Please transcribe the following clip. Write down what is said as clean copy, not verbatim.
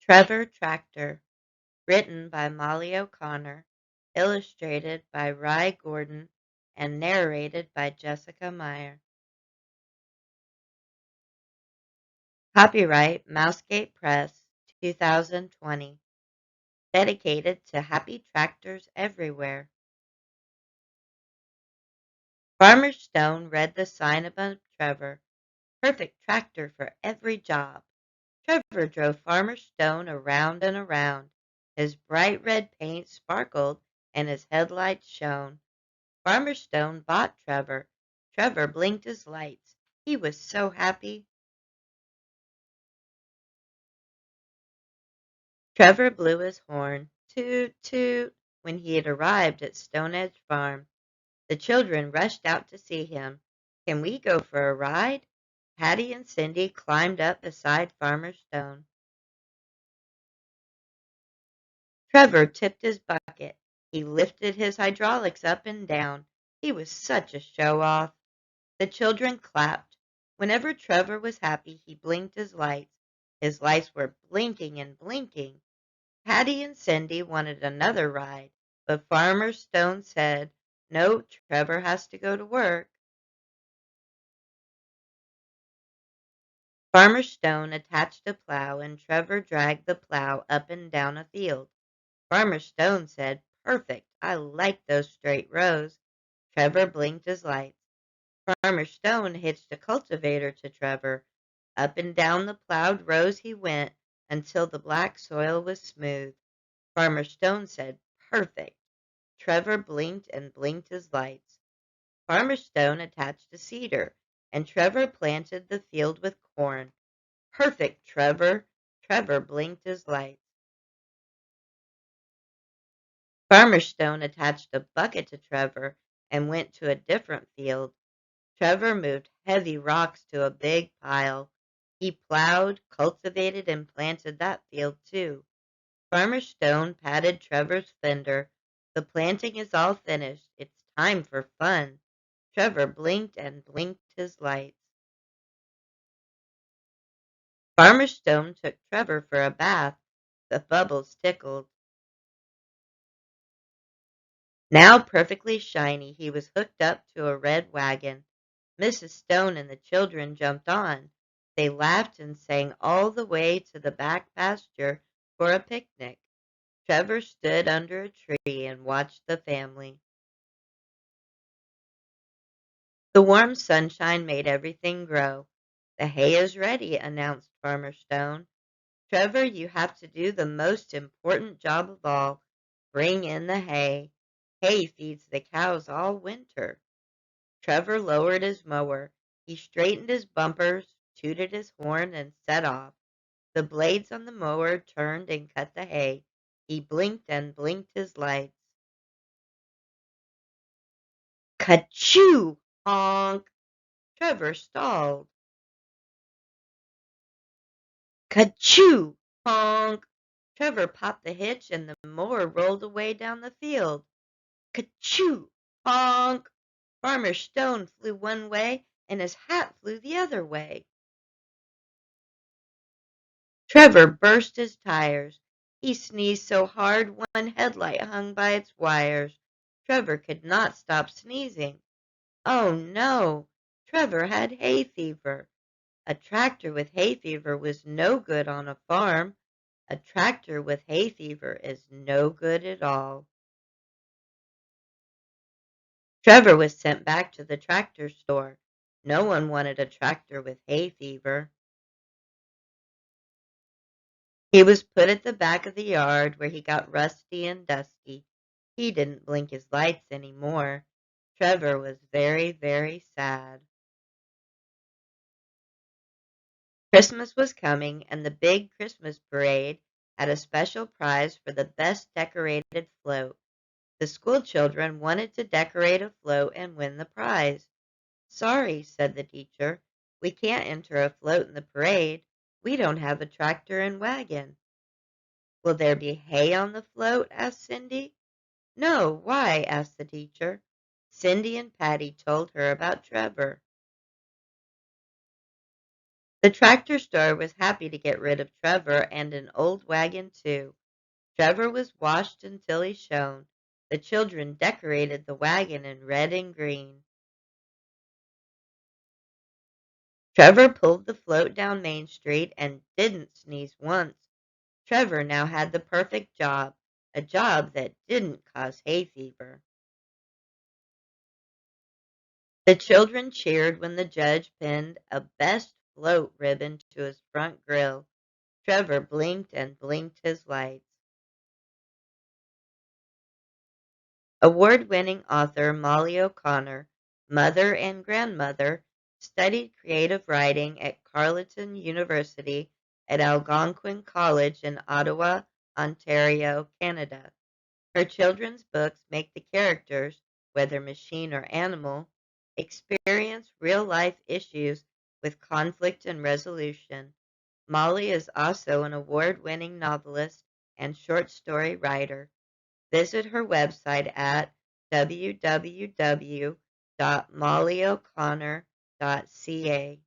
Trevor Tractor, written by Molly O'Connor, illustrated by Ry Gordon, and narrated by Jessica Meyer. Copyright Mousegate Press, 2020. Dedicated to happy tractors everywhere. Farmer Stone read the sign above Trevor. Perfect tractor for every job. Trevor drove Farmer Stone around and around. His bright red paint sparkled and his headlights shone. Farmer Stone bought Trevor. Trevor blinked his lights. He was so happy. Trevor blew his horn, toot, toot, when he had arrived at Stone Edge Farm. The children rushed out to see him. Can we go for a ride? Patty and Cindy climbed up beside Farmer Stone. Trevor tipped his bucket. He lifted his hydraulics up and down. He was such a show-off. The children clapped. Whenever Trevor was happy, he blinked his lights. His lights were blinking and blinking. Patty and Cindy wanted another ride, but Farmer Stone said, "No, Trevor has to go to work." Farmer Stone attached a plow, and Trevor dragged the plow up and down a field. Farmer Stone said, "Perfect, I like those straight rows." Trevor blinked his lights. Farmer Stone hitched a cultivator to Trevor. Up and down the plowed rows he went until the black soil was smooth. Farmer Stone said, "Perfect." Trevor blinked and blinked his lights. Farmer Stone attached a seeder, and Trevor planted the field with corn. "Perfect, Trevor." Trevor blinked his lights. Farmer Stone attached a bucket to Trevor and went to a different field. Trevor moved heavy rocks to a big pile. He plowed, cultivated, and planted that field too. Farmer Stone patted Trevor's fender. "The planting is all finished. It's time for fun." Trevor blinked and blinked his lights. Farmer Stone took Trevor for a bath. The bubbles tickled. Now perfectly shiny, he was hooked up to a red wagon. Mrs. Stone and the children jumped on. They laughed and sang all the way to the back pasture for a picnic. Trevor stood under a tree and watched the family. The warm sunshine made everything grow. "The hay is ready," announced Farmer Stone. "Trevor, you have to do the most important job of all. Bring in the hay. Hay feeds the cows all winter." Trevor lowered his mower. He straightened his bumpers, tooted his horn, and set off. The blades on the mower turned and cut the hay. He blinked and blinked his lights. Ka-choo! Honk! Trevor stalled. Ka-choo! Honk! Trevor popped the hitch and the mower rolled away down the field. Ka-choo! Honk! Farmer Stone flew one way and his hat flew the other way. Trevor burst his tires. He sneezed so hard one headlight hung by its wires. Trevor could not stop sneezing. Oh no! Trevor had hay fever. A tractor with hay fever was no good on a farm. A tractor with hay fever is no good at all. Trevor was sent back to the tractor store. No one wanted a tractor with hay fever. He was put at the back of the yard where he got rusty and dusty. He didn't blink his lights any more. Trevor was very, very sad. Christmas was coming, and the big Christmas parade had a special prize for the best decorated float. The school children wanted to decorate a float and win the prize. "Sorry," said the teacher, "we can't enter a float in the parade. We don't have a tractor and wagon." "Will there be hay on the float?" asked Cindy. "No, why?" asked the teacher. Cindy and Patty told her about Trevor. The tractor store was happy to get rid of Trevor and an old wagon, too. Trevor was washed until he shone. The children decorated the wagon in red and green. Trevor pulled the float down Main Street and didn't sneeze once. Trevor now had the perfect job, a job that didn't cause hay fever. The children cheered when the judge pinned a Best Float ribbon to his front grill. Trevor blinked and blinked his lights. Award-winning author Molly O'Connor, mother and grandmother, studied creative writing at Carleton University at Algonquin College in Ottawa, Ontario, Canada. Her children's books make the characters, whether machine or animal, experience real-life issues with conflict and resolution. Molly is also an award-winning novelist and short story writer. Visit her website at www.mollyo'connor.ca.